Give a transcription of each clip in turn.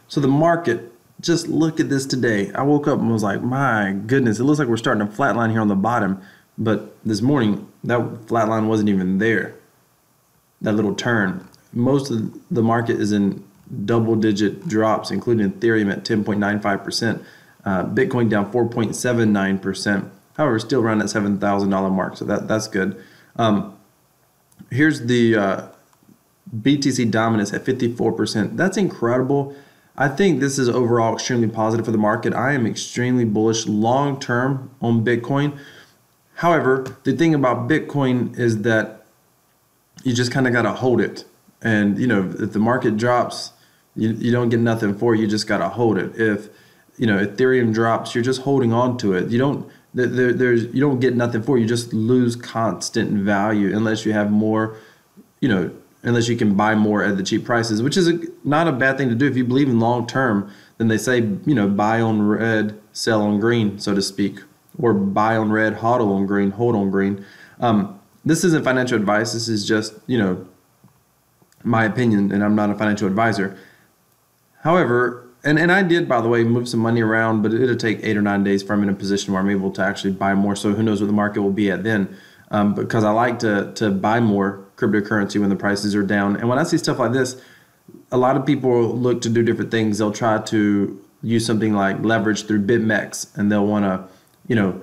So the market, just look at this today. I woke up and was like, my goodness, it looks like we're starting a flat line here on the bottom. But this morning, that flat line wasn't even there. That little turn. Most of the market is in double-digit drops, including Ethereum at 10.95%, Bitcoin down 4.79%. However, still around that $7,000 mark, so that's good. Here's the BTC dominance at 54%. That's incredible. I think this is overall extremely positive for the market. I am extremely bullish long-term on Bitcoin. However, the thing about Bitcoin is that you just kind of got to hold it. And, you know, if the market drops, you don't get nothing for it. You just got to hold it. If, you know, Ethereum drops, you're just holding on to it. You don't get nothing for it. You just lose constant value unless you have more, you know, unless you can buy more at the cheap prices, which is not a bad thing to do. If you believe in long term, then they say, you know, buy on red, sell on green, so to speak, or buy on red, hodl on green, hold on green. This isn't financial advice. This is just, you know, my opinion, and I'm not a financial advisor. However, and I did, by the way, move some money around, but it'll take 8 or 9 days for I'm in a position where I'm able to actually buy more. So who knows what the market will be at then. Because I like to buy more cryptocurrency when the prices are down. And when I see stuff like this, a lot of people look to do different things. They'll try to use something like leverage through BitMEX, and they'll want to, you know,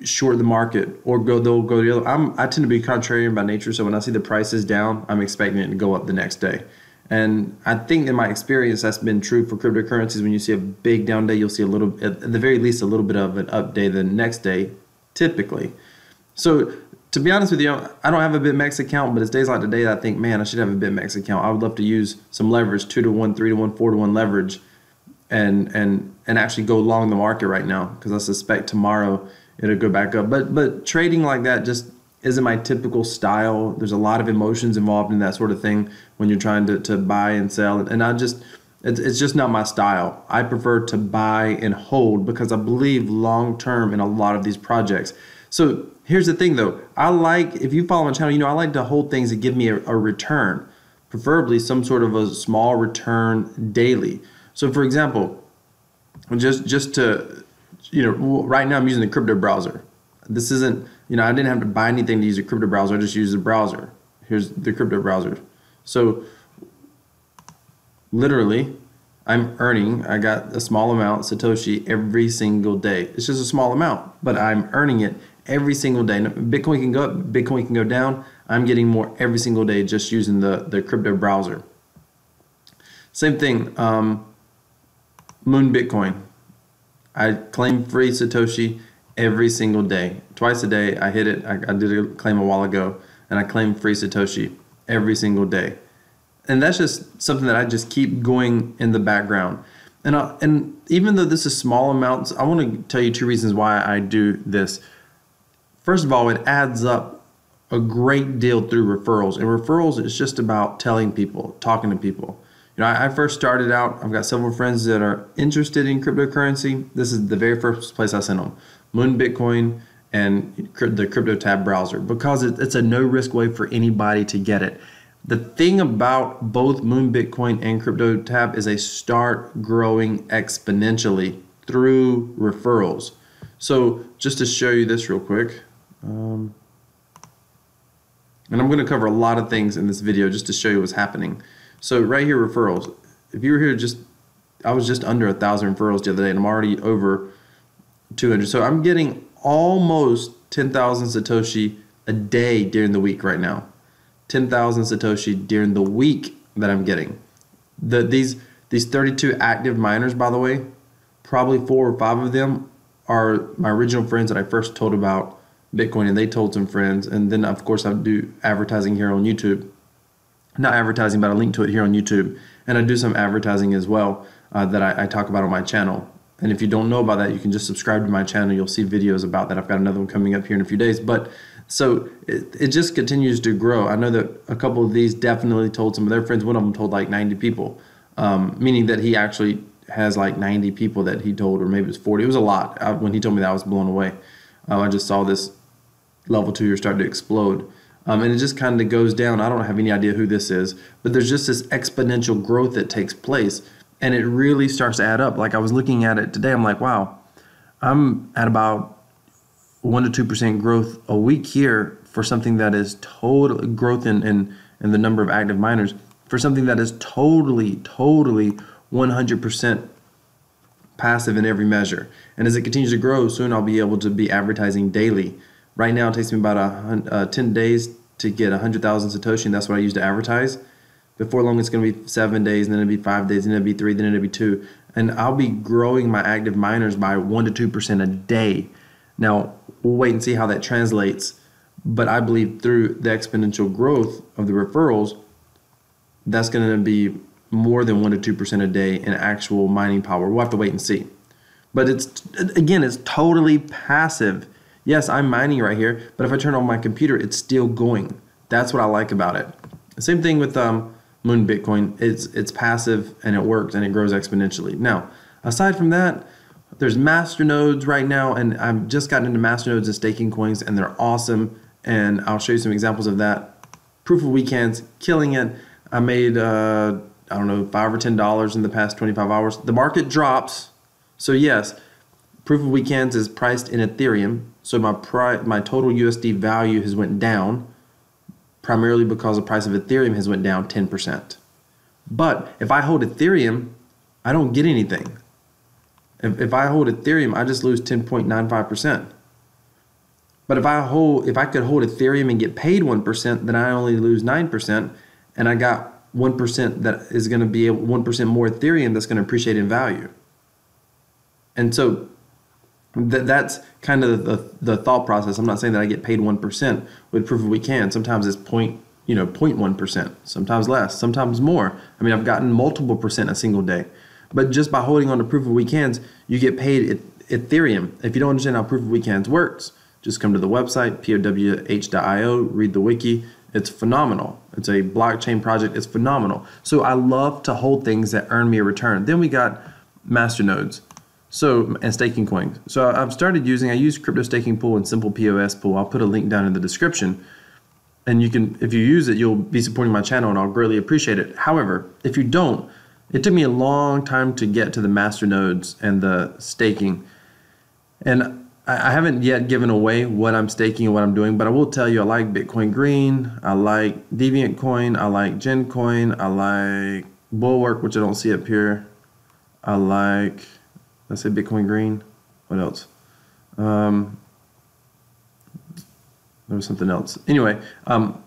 short the market, or they'll go the other. I tend to be contrarian by nature, so when I see the prices down, I'm expecting it to go up the next day. And I think in my experience, that's been true for cryptocurrencies. When you see a big down day, you'll see a little, at the very least, a little bit of an up day the next day, typically. So to be honest with you, I don't have a BitMEX account, but it's days like today that I think, man, I should have a BitMEX account. I would love to use some leverage, 2-to-1, 3-to-1, 4-to-1 leverage, and actually go long the market right now, because I suspect tomorrow it'll go back up. But trading like that just isn't my typical style. There's a lot of emotions involved in that sort of thing when you're trying to buy and sell. And it's just not my style. I prefer to buy and hold because I believe long term in a lot of these projects. So here's the thing though. If you follow my channel, you know I like to hold things that give me a return, preferably some sort of a small return daily. So for example, just to, you know, right now I'm using the crypto browser. This isn't, you know, I didn't have to buy anything to use a crypto browser. I just use the browser. Here's the crypto browser. So literally, I'm earning, I got a small amount, Satoshi, every single day. It's just a small amount, but I'm earning it every single day. Bitcoin can go up, Bitcoin can go down. I'm getting more every single day just using the crypto browser. Same thing, Moon Bitcoin. I claim free Satoshi every single day. Twice a day, I hit it. I did a claim a while ago, and I claim free Satoshi every single day. And that's just something that I just keep going in the background. And even though this is small amounts, I want to tell you 2 reasons why I do this. First of all, it adds up a great deal through referrals. And referrals is just about telling people, talking to people. You know, I first started out, I've got several friends that are interested in cryptocurrency. This is the very first place I sent them. Moon Bitcoin and the Cryptotab browser, because it's a no-risk way for anybody to get it. The thing about both Moon Bitcoin and Cryptotab is they start growing exponentially through referrals. So just to show you this real quick, and I'm going to cover a lot of things in this video just to show you what's happening. So right here, referrals. If you were here, I was just under 1,000 referrals the other day, and I'm already over 200. So I'm getting almost 10,000 Satoshi a day during the week right now. 10,000 Satoshi during the week that I'm getting. These 32 active miners, by the way, probably 4 or 5 of them are my original friends that I first told about Bitcoin, and they told some friends. And then of course I do advertising here on YouTube. Not advertising, but I link to it here on YouTube. And I do some advertising as well that I talk about on my channel. And if you don't know about that, you can just subscribe to my channel. You'll see videos about that. I've got another one coming up here in a few days. But so it just continues to grow. I know that a couple of these definitely told some of their friends. One of them told like 90 people, meaning that he actually has like 90 people that he told, or maybe it was 40. It was a lot. When he told me that, I was blown away. I just saw this level 2 year start to explode. And it just kind of goes down. I don't have any idea who this is, but there's just this exponential growth that takes place. And it really starts to add up. Like I was looking at it today, I'm like, wow, I'm at about 1 to 2% growth a week here for something that is total growth in the number of active miners for something that is totally 100% passive in every measure. And as it continues to grow, soon I'll be able to be advertising daily. Right now, it takes me about 10 days to get 100,000 Satoshi, and that's what I use to advertise. Before long, it's going to be 7 days, and then it'll be 5 days, and then it'll be 3, then it'll be 2. And I'll be growing my active miners by 1 to 2% a day. Now, we'll wait and see how that translates. But I believe through the exponential growth of the referrals, that's going to be more than 1 to 2% a day in actual mining power. We'll have to wait and see. But it's totally passive. Yes, I'm mining right here, but if I turn on my computer, it's still going. That's what I like about it. Same thing with Moon Bitcoin. It's passive and it works and it grows exponentially. Now, aside from that, there's masternodes right now, and I've just gotten into masternodes and staking coins, and they're awesome. And I'll show you some examples of that. Proof of weekends, killing it. I made I don't know, $5 or $10 in the past 25 hours. The market drops, so yes, proof of weekends is priced in Ethereum. So my total USD value has went down, primarily because the price of Ethereum has went down 10%. But if I hold Ethereum, I don't get anything. If I hold Ethereum, I just lose 10.95%. But if I could hold Ethereum and get paid 1%, then I only lose 9%, and I got 1% that is going to be 1% more Ethereum that's going to appreciate in value. And so that's kind of the thought process. I'm not saying that I get paid 1% with proof of weekend. Sometimes it's 0.1%, sometimes less, sometimes more. I mean, I've gotten multiple percent a single day. But just by holding on to proof of weekends, you get paid Ethereum. If you don't understand how proof of weekends works, just come to the website, powh.io, read the wiki. It's phenomenal. It's a blockchain project. It's phenomenal. So I love to hold things that earn me a return. Then we got masternodes and staking coins. So I've started I use Crypto Staking Pool and Simple POS Pool. I'll put a link down in the description. And if you use it, you'll be supporting my channel, and I'll greatly appreciate it. However, if you don't, it took me a long time to get to the masternodes and the staking. And I haven't yet given away what I'm staking and what I'm doing, but I will tell you I like Bitcoin Green, I like Deviant Coin, I like Gen Coin, I like Bulwark, which I don't see up here. I like, let's say Bitcoin Green. What else? There was something else. Anyway,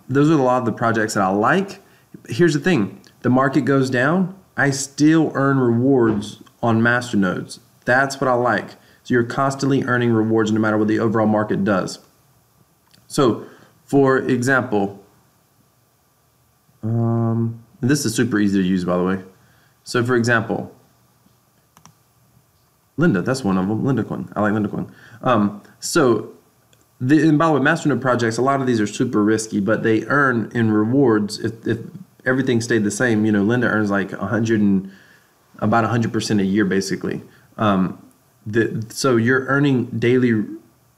those are a lot of the projects that I like. Here's the thing. The market goes down, I still earn rewards on masternodes. That's what I like. So you're constantly earning rewards no matter what the overall market does. So, for example, and this is super easy to use, by the way. So, for example, Linda, that's one of them, Linda Coin. I like Linda Coin. And by the way, masternode projects, a lot of these are super risky, but they earn in rewards if everything stayed the same. Linda earns like about 100% a year, basically. So you're earning daily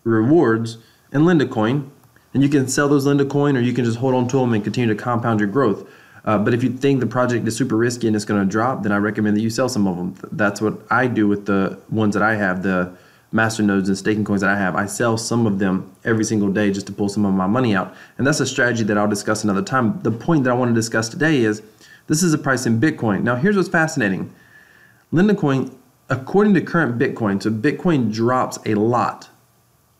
rewards in Linda Coin, and you can sell those Linda Coin, or you can just hold on to them and continue to compound your growth. But if you think the project is super risky and it's going to drop, then I recommend that you sell some of them. That's what I do with the ones that I have, the masternodes and staking coins that I have. I sell some of them every single day just to pull some of my money out. And that's a strategy that I'll discuss another time. The point that I want to discuss today is this is a price in Bitcoin. Now, here's what's fascinating. Linda Coin, according to current Bitcoin, so Bitcoin drops a lot,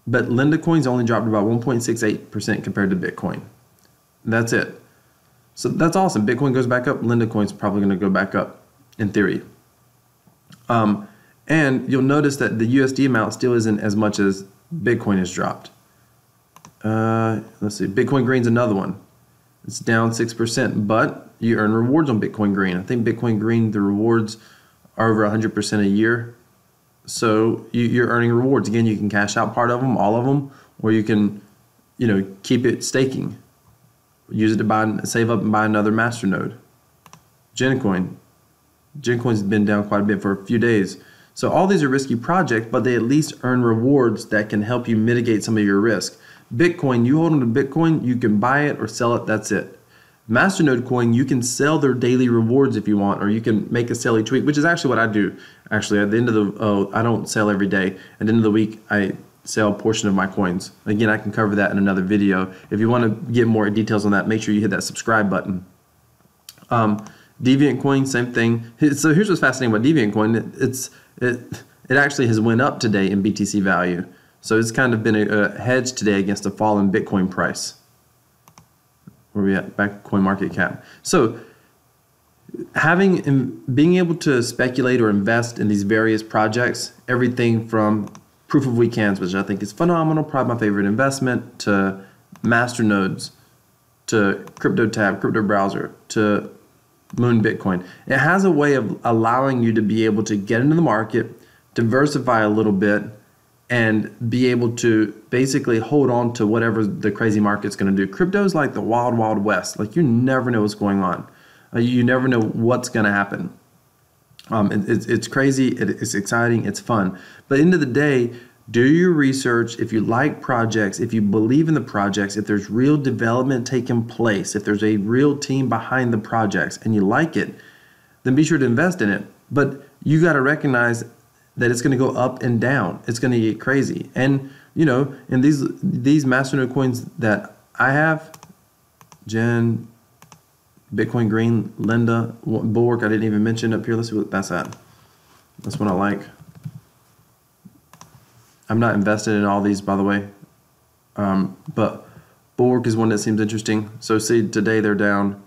but Linda Coin's only dropped about 1.68% compared to Bitcoin. That's it. So that's awesome. Bitcoin goes back up. Linda Coin's probably going to go back up in theory. And you'll notice that the USD amount still isn't as much as Bitcoin has dropped. Let's see. Bitcoin Green's another one. It's down 6%, but you earn rewards on Bitcoin Green. I think Bitcoin Green, the rewards are over 100% a year. So you're earning rewards. Again, you can cash out part of them, all of them, or you can, keep it staking. Use it to save up and buy another masternode. Gencoin. Gencoin's been down quite a bit for a few days. So all these are risky projects, but they at least earn rewards that can help you mitigate some of your risk. Bitcoin, you hold on to Bitcoin, you can buy it or sell it, that's it. Masternode coin, you can sell their daily rewards if you want, or you can make a sell each week, which is actually what I do. Actually, at the end of the, I don't sell every day. At the end of the week, I sell a portion of my coins. Again, I can cover that in another video. If you want to get more details on that, make sure you hit that subscribe button. Deviant coin, same thing. So here's what's fascinating about Deviant coin. It actually has went up today in BTC value. So it's kind of been a hedge today against a fall in Bitcoin price. Where are we at? Back to coin market cap. So being able to speculate or invest in these various projects, everything from proof of weekends, which I think is phenomenal, probably my favorite investment, to Masternodes, to Cryptotab, crypto browser, to Moon Bitcoin. It has a way of allowing you to be able to get into the market, diversify a little bit, and be able to basically hold on to whatever the crazy market's going to do. Crypto is like the wild, wild west. Like, you never know what's going on. You never know what's going to happen. It's crazy. It's exciting. It's fun. But at the end of the day, do your research. If you like projects, if you believe in the projects, if there's real development taking place, if there's a real team behind the projects and you like it, then be sure to invest in it. But you got to recognize that it's going to go up and down. It's going to get crazy. And, you know, in these Masternode coins that I have, Jen, Bitcoin Green, Linda, Bulwark, I didn't even mention up here. Let's see what that's at. That's what I like. I'm not invested in all these, by the way. But Bulwark is one that seems interesting. So see, today they're down.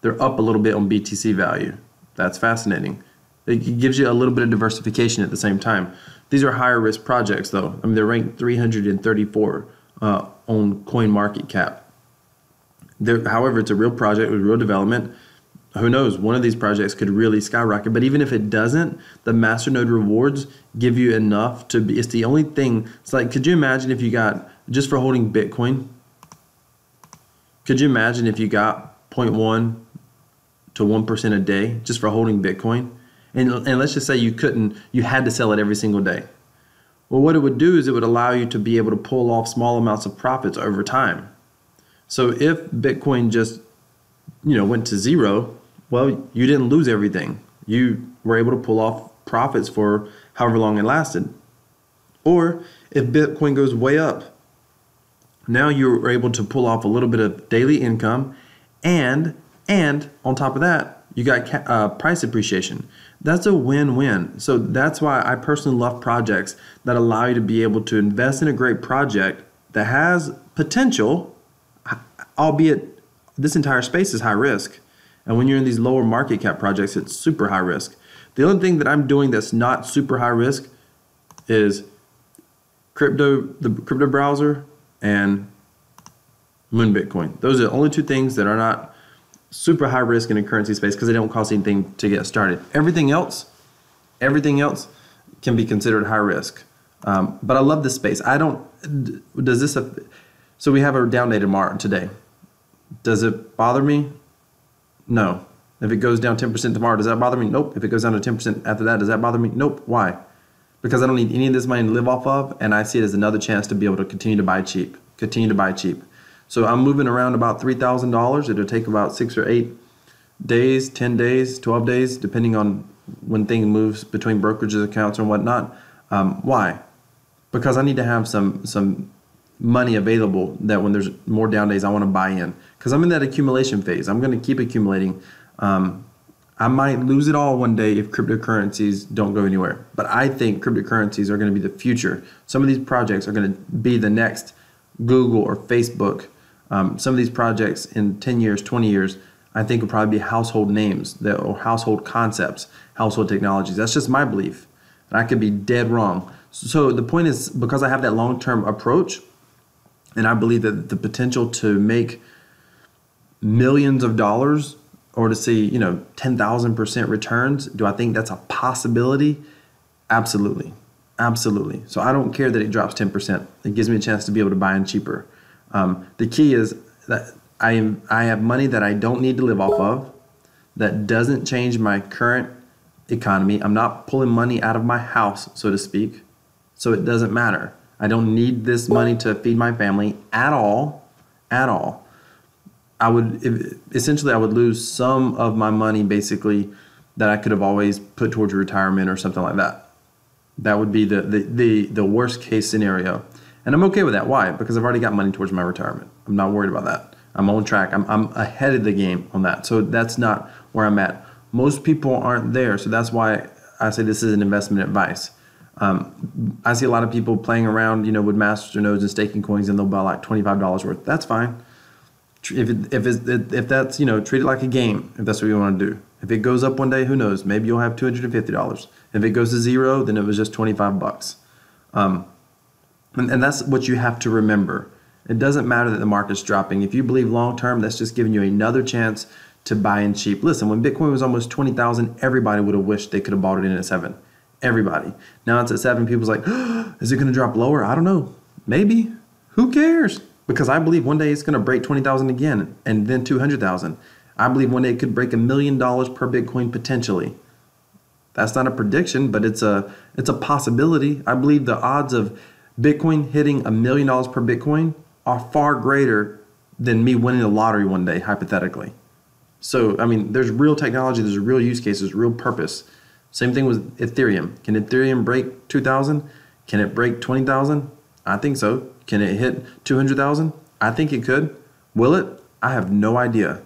They're up a little bit on BTC value. That's fascinating. It gives you a little bit of diversification at the same time. These are higher risk projects, though. I mean, they're ranked 334 on coin market cap. However, it's a real project with real development. Who knows? One of these projects could really skyrocket. But even if it doesn't, the Masternode rewards give you enough to be. It's the only thing. It's like, could you imagine if you got, just for holding Bitcoin, could you imagine if you got 0.1 to 1% a day just for holding Bitcoin? And let's just say you had to sell it every single day. Well, what it would do is it would allow you to be able to pull off small amounts of profits over time. So if Bitcoin just, went to zero, well, you didn't lose everything. You were able to pull off profits for however long it lasted. Or if Bitcoin goes way up, now you're able to pull off a little bit of daily income, and on top of that, you got price appreciation. That's a win-win. So that's why I personally love projects that allow you to be able to invest in a great project that has potential, albeit this entire space is high risk. And when you're in these lower market cap projects, it's super high risk. The only thing that I'm doing that's not super high risk is the crypto browser and Moon Bitcoin. Those are the only two things that are not super high risk in a currency space because they don't cost anything to get started. Everything else can be considered high risk. But I love this space. So we have a down day today. Does it bother me? No. If it goes down 10% tomorrow, does that bother me? Nope. If it goes down to 10% after that, does that bother me? Nope. Why? Because I don't need any of this money to live off of, and I see it as another chance to be able to continue to buy cheap. So I'm moving around about $3,000. It'll take about 6 or 8 days, 10 days, 12 days, depending on when things moves between brokerages accounts and whatnot. Why? Because I need to have some money available that when there's more down days, I want to buy in. Because I'm in that accumulation phase. I'm going to keep accumulating. I might lose it all one day if cryptocurrencies don't go anywhere. But I think cryptocurrencies are going to be the future. Some of these projects are going to be the next Google or Facebook. Some of these projects in 10 years, 20 years, I think will probably be household names or household concepts, household technologies. That's just my belief. And I could be dead wrong. So the point is, because I have that long-term approach, and I believe that the potential to make millions of dollars or to see, 10,000% returns, do I think that's a possibility? Absolutely. Absolutely. So I don't care that it drops 10%. It gives me a chance to be able to buy in cheaper. The key is that I have money that I don't need to live off of, that doesn't change my current economy. I'm not pulling money out of my house, so to speak. So it doesn't matter. I don't need this money to feed my family at all. essentially I would lose some of my money basically that I could have always put towards retirement or something like that. That would be the worst case scenario. And I'm okay with that. Why? Because I've already got money towards my retirement. I'm not worried about that. I'm on track. I'm ahead of the game on that. So that's not where I'm at. Most people aren't there. So that's why I say this is an investment advice. I see a lot of people playing around, with Masternodes and staking coins, and they'll buy like $25 worth. That's fine. If that's, treat it like a game, if that's what you want to do. If it goes up one day, who knows? Maybe you'll have $250. If it goes to zero, then it was just $25. And that's what you have to remember. It doesn't matter that the market's dropping. If you believe long term, that's just giving you another chance to buy in cheap. Listen, when Bitcoin was almost 20,000, everybody would have wished they could have bought it in at 7. Everybody. Now it's at 7. People's like, is it going to drop lower? I don't know. Maybe. Who cares? Because I believe one day it's going to break 20,000 again, and then 200,000. I believe one day it could break $1 million per Bitcoin potentially. That's not a prediction, but it's a possibility. I believe the odds of Bitcoin hitting $1 million per Bitcoin are far greater than me winning the lottery one day, hypothetically. So, there's real technology, there's real use cases, real purpose. Same thing with Ethereum. Can Ethereum break 2,000? Can it break 20,000? I think so. Can it hit 200,000? I think it could. Will it? I have no idea.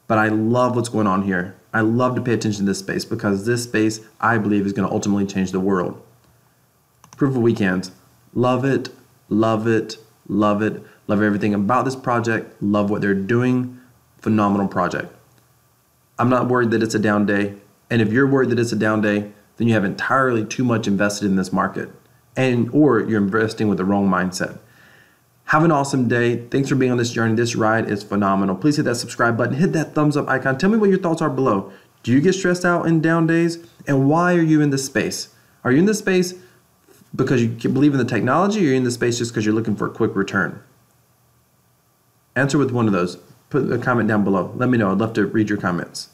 But I love what's going on here. I love to pay attention to this space because this space, I believe, is going to ultimately change the world. Proof of Weekends. Love it, love it, love it. Love everything about this project. Love what they're doing. Phenomenal project. I'm not worried that it's a down day. And if you're worried that it's a down day, then you have entirely too much invested in this market. Or you're investing with the wrong mindset. Have an awesome day. Thanks for being on this journey. This ride is phenomenal. Please hit that subscribe button. Hit that thumbs up icon. Tell me what your thoughts are below. Do you get stressed out in down days? And why are you in this space? Are you in this space because you believe in the technology, or are you in this space just because you're looking for a quick return? Answer with one of those. Put a comment down below. Let me know. I'd love to read your comments.